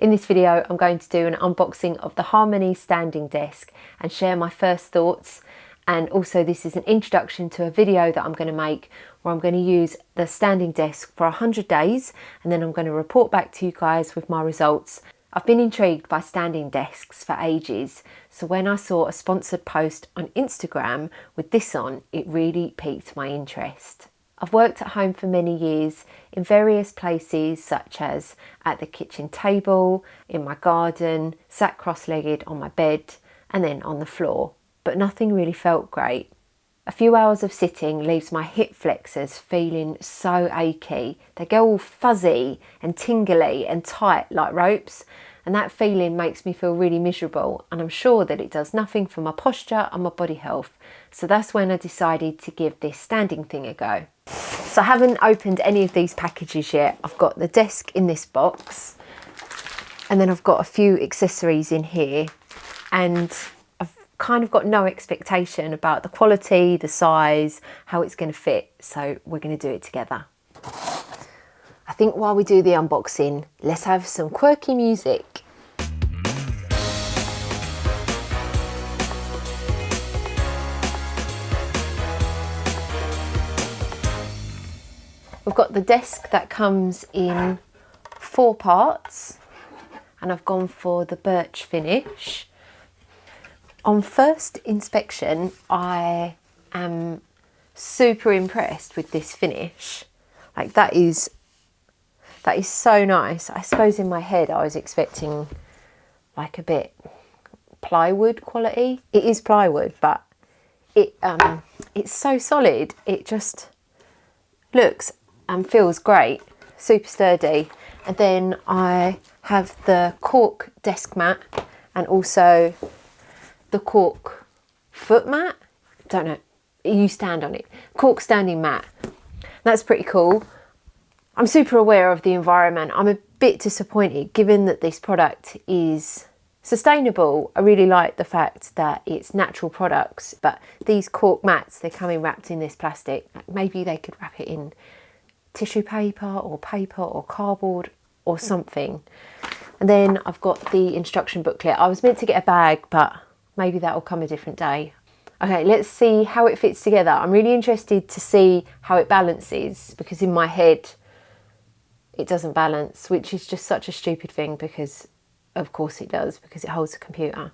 In this video, I'm going to do an unboxing of the Harmoni Standing Desk and share my first thoughts. And also this is an introduction to a video that I'm going to make where I'm going to use the standing desk for 100 days and then I'm going to report back to you guys with my results. I've been intrigued by standing desks for ages, so when I saw a sponsored post on Instagram with this on, it really piqued my interest. I've worked at home for many years in various places, such as at the kitchen table, in my garden, sat cross-legged on my bed and then on the floor, but nothing really felt great. A few hours of sitting leaves my hip flexors feeling so achy. They go all fuzzy and tingly and tight like ropes, and that feeling makes me feel really miserable, and I'm sure that it does nothing for my posture and my body health. So that's when I decided to give this standing thing a go. So I haven't opened any of these packages yet. I've got the desk in this box and then I've got a few accessories in here, and I've kind of got no expectation about the quality, the size, how it's going to fit. So we're going to do it together. I think while we do the unboxing, let's have some quirky music. We've got the desk that comes in 4 parts and I've gone for the birch finish. On first inspection, I am super impressed with this finish. Like that is so nice. I suppose in my head I was expecting like a bit plywood quality. It is plywood, but it's so solid. It just looks and feels great, super sturdy. And then I have the cork desk mat and also the cork foot mat. Don't know, you stand on it. Cork standing mat. That's pretty cool. I'm super aware of the environment. I'm a bit disappointed given that this product is sustainable. I really like the fact that it's natural products, but these cork mats, they're coming wrapped in this plastic. Maybe they could wrap it in tissue paper or cardboard or something. And then I've got the instruction booklet. I was meant to get a bag, but maybe that will come a different day. Okay, let's see how it fits together. I'm really interested to see how it balances, because in my head it doesn't balance, which is just such a stupid thing, because of course it does, because it holds a computer.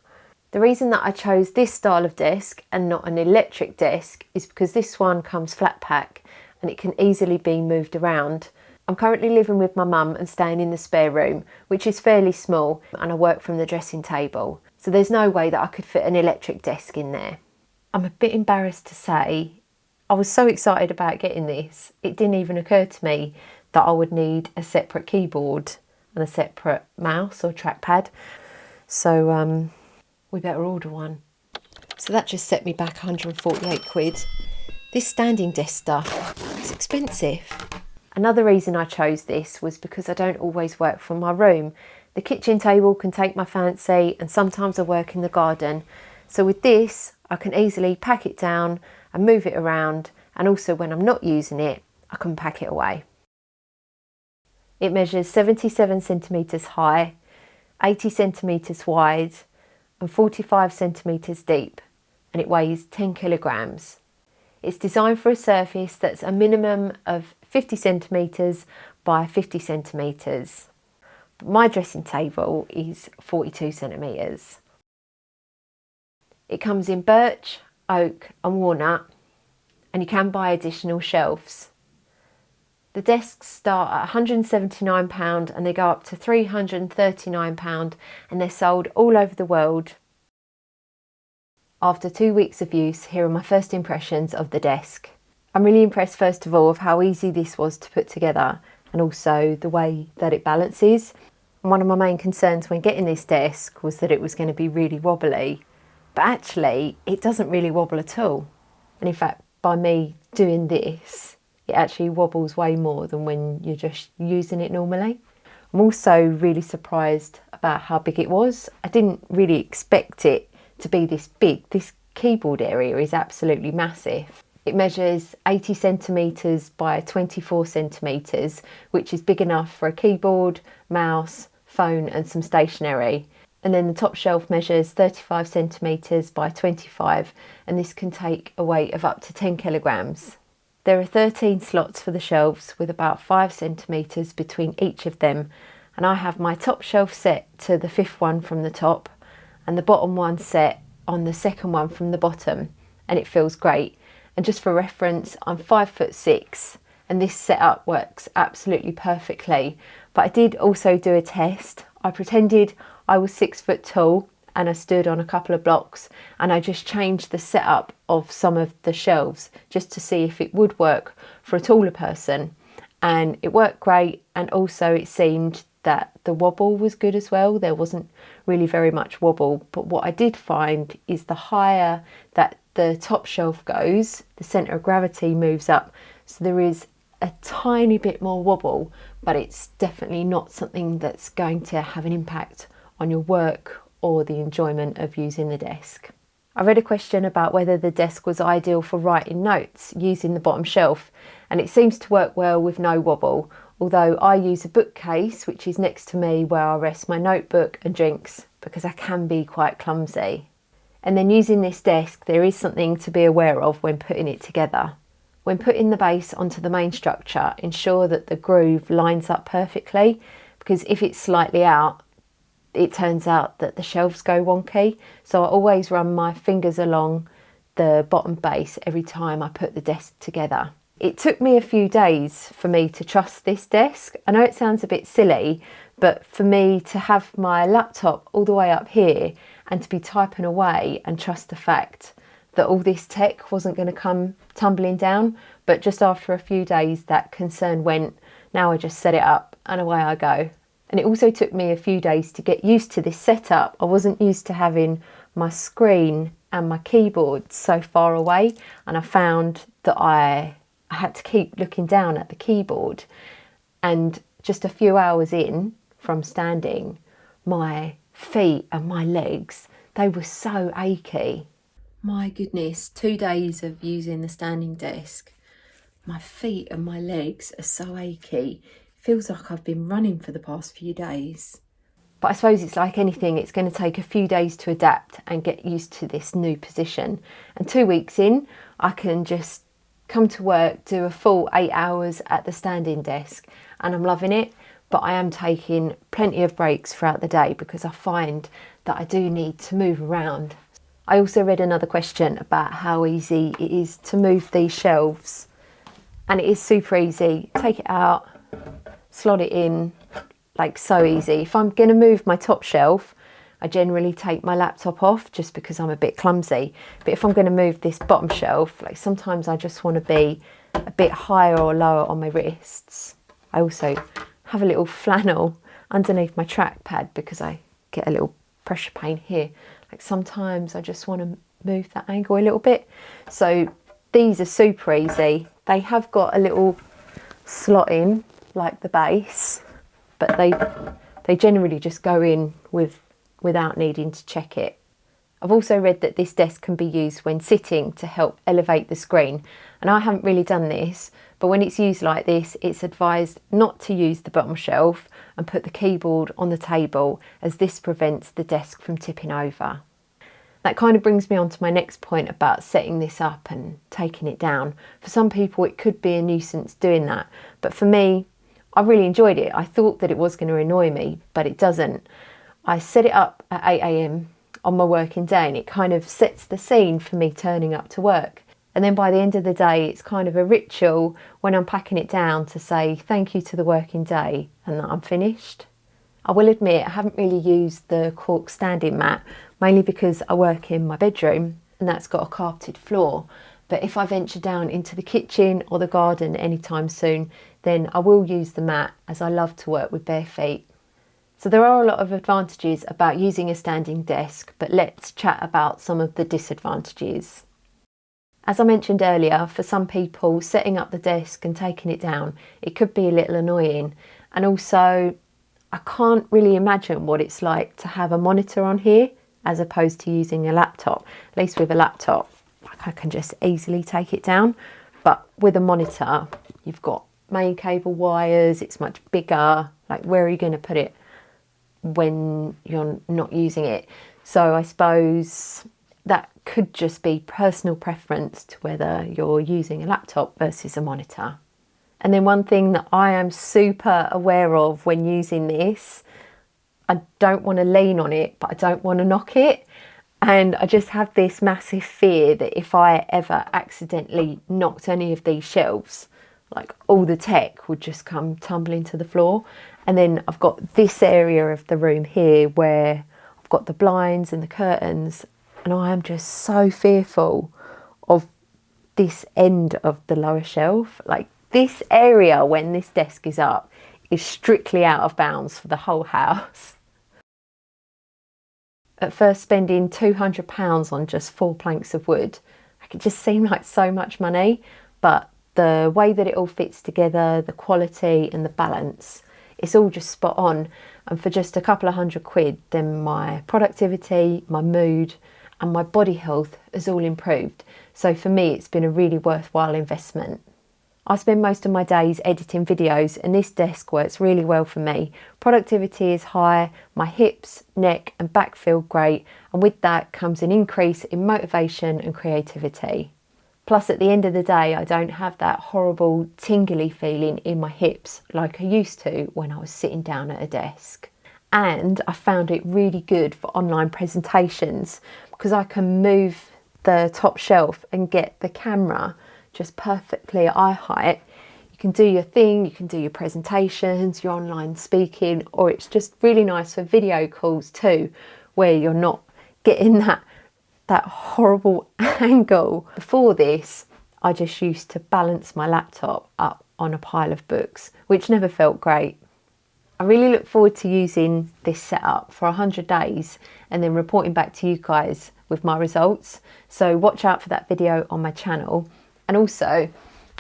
The reason that I chose this style of desk and not an electric desk is because this one comes flat pack and it can easily be moved around. I'm currently living with my mum and staying in the spare room, which is fairly small, and I work from the dressing table. So there's no way that I could fit an electric desk in there. I'm a bit embarrassed to say, I was so excited about getting this, it didn't even occur to me that I would need a separate keyboard and a separate mouse or trackpad. So we better order one. So that just set me back 148 quid. This standing desk stuff is expensive. Another reason I chose this was because I don't always work from my room. The kitchen table can take my fancy, and sometimes I work in the garden. So with this, I can easily pack it down and move it around, and also when I'm not using it, I can pack it away. It measures 77 centimetres high, 80 centimetres wide and 45 centimetres deep, and it weighs 10 kilograms. It's designed for a surface that's a minimum of 50 centimetres by 50 centimetres. But my dressing table is 42 centimetres. It comes in birch, oak and walnut, and you can buy additional shelves. The desks start at £179 and they go up to £339, and they're sold all over the world. After 2 weeks of use, here are my first impressions of the desk. I'm really impressed first of all of how easy this was to put together, and also the way that it balances. And one of my main concerns when getting this desk was that it was going to be really wobbly, but actually it doesn't really wobble at all. And in fact, by me doing this, it actually wobbles way more than when you're just using it normally. I'm also really surprised about how big it was. I didn't really expect it to be this big. This keyboard area is absolutely massive. It measures 80 centimetres by 24 centimetres, which is big enough for a keyboard, mouse, phone and some stationery. And then the top shelf measures 35 centimetres by 25, and this can take a weight of up to 10 kilograms. There are 13 slots for the shelves with about 5 centimetres between each of them, and I have my top shelf set to the 5th one from the top and the bottom one set on the 2nd one from the bottom, and it feels great. And just for reference, I'm 5'6", and this setup works absolutely perfectly. But I did also do a test. I pretended I was 6 foot tall and I stood on a couple of blocks, and I just changed the setup of some of the shelves just to see if it would work for a taller person. And it worked great, and also it seemed that the wobble was good as well. There wasn't really very much wobble, but what I did find is the higher that the top shelf goes, the centre of gravity moves up. So there is a tiny bit more wobble, but it's definitely not something that's going to have an impact on your work or the enjoyment of using the desk. I read a question about whether the desk was ideal for writing notes using the bottom shelf, and it seems to work well with no wobble, although I use a bookcase which is next to me where I rest my notebook and drinks because I can be quite clumsy. And then using this desk, there is something to be aware of when putting it together. When putting the base onto the main structure, ensure that the groove lines up perfectly, because if it's slightly out, it turns out that the shelves go wonky. So I always run my fingers along the bottom base every time I put the desk together. It took me a few days for me to trust this desk. I know it sounds a bit silly, but for me to have my laptop all the way up here and to be typing away and trust the fact that all this tech wasn't going to come tumbling down. But just after a few days, that concern went. Now I just set it up and away I go. And it also took me a few days to get used to this setup. I wasn't used to having my screen and my keyboard so far away, and I found that I had to keep looking down at the keyboard. And just a few hours in from standing, my feet and my legs, they were so achy. My goodness, 2 days of using the standing desk, my feet and my legs are so achy. Feels like I've been running for the past few days. But I suppose it's like anything, it's going to take a few days to adapt and get used to this new position. And 2 weeks in, I can just come to work, do a full 8 hours at the standing desk, and I'm loving it. But I am taking plenty of breaks throughout the day because I find that I do need to move around. I also read another question about how easy it is to move these shelves, and it is super easy. Take it out, slot it in, like so easy. If I'm going to move my top shelf, I generally take my laptop off just because I'm a bit clumsy. But if I'm going to move this bottom shelf, like sometimes I just want to be a bit higher or lower on my wrists. I also have a little flannel underneath my trackpad because I get a little pressure pain here. Like sometimes I just want to move that angle a little bit. So these are super easy. They have got a little slot in like the base, but they generally just go in without needing to check it. I've also read that this desk can be used when sitting to help elevate the screen, and I haven't really done this, but when it's used like this, it's advised not to use the bottom shelf and put the keyboard on the table, as this prevents the desk from tipping over. That kind of brings me on to my next point about setting this up and taking it down. For some people it could be a nuisance doing that, but for me, I really enjoyed it. I thought that it was going to annoy me, but it doesn't. I set it up at 8 AM on my working day, and it kind of sets the scene for me turning up to work. And then by the end of the day, it's kind of a ritual when I'm packing it down to say thank you to the working day and that I'm finished. I will admit I haven't really used the cork standing mat, mainly because I work in my bedroom and that's got a carpeted floor. But if I venture down into the kitchen or the garden anytime soon, then I will use the mat, as I love to work with bare feet. So there are a lot of advantages about using a standing desk, but let's chat about some of the disadvantages. As I mentioned earlier, for some people, setting up the desk and taking it down, it could be a little annoying. And also, I can't really imagine what it's like to have a monitor on here as opposed to using a laptop. At least with a laptop, I can just easily take it down. But with a monitor, you've got main cable wires, it's much bigger. Like, where are you going to put it? when you're not using it. So I suppose that could just be personal preference to whether you're using a laptop versus a monitor. And then one thing that I am super aware of when using this, I don't want to lean on it, but I don't want to knock it. And I just have this massive fear that if I ever accidentally knocked any of these shelves, like all the tech would just come tumbling to the floor. And then I've got this area of the room here where I've got the blinds and the curtains, and I am just so fearful of this end of the lower shelf. Like this area, when this desk is up, is strictly out of bounds for the whole house. At first, spending £200 on just 4 planks of wood, it just seemed like so much money, but the way that it all fits together, the quality and the balance, it's all just spot on. And for just a couple of £100, then my productivity, my mood and my body health has all improved. So for me, it's been a really worthwhile investment. I spend most of my days editing videos, and this desk works really well for me. Productivity is high, my hips, neck and back feel great, and with that comes an increase in motivation and creativity. Plus, at the end of the day, I don't have that horrible tingly feeling in my hips like I used to when I was sitting down at a desk. And I found it really good for online presentations because I can move the top shelf and get the camera just perfectly eye height. You can do your thing, you can do your presentations, your online speaking, or it's just really nice for video calls too, where you're not getting that horrible angle. Before this, I just used to balance my laptop up on a pile of books, which never felt great. I really look forward to using this setup for 100 days and then reporting back to you guys with my results. So watch out for that video on my channel. And also,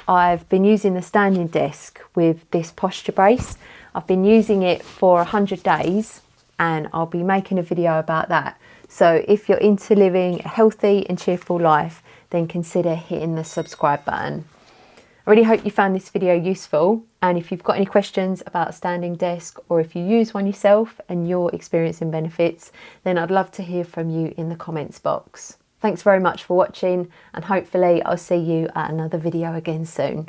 I've been using the standing desk with this posture brace. I've been using it for 100 days and I'll be making a video about that. So if you're into living a healthy and cheerful life, then consider hitting the subscribe button. I really hope you found this video useful, and if you've got any questions about a standing desk or if you use one yourself and you're experiencing benefits, then I'd love to hear from you in the comments box. Thanks very much for watching, and hopefully I'll see you at another video again soon.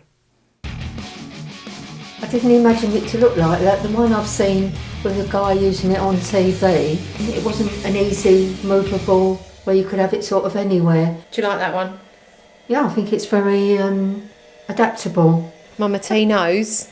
I didn't imagine it to look like that. The one I've seen with a guy using it on TV, it wasn't an easy, movable, where you could have it sort of anywhere. Do you like that one? Yeah, I think it's very adaptable. Mama T knows.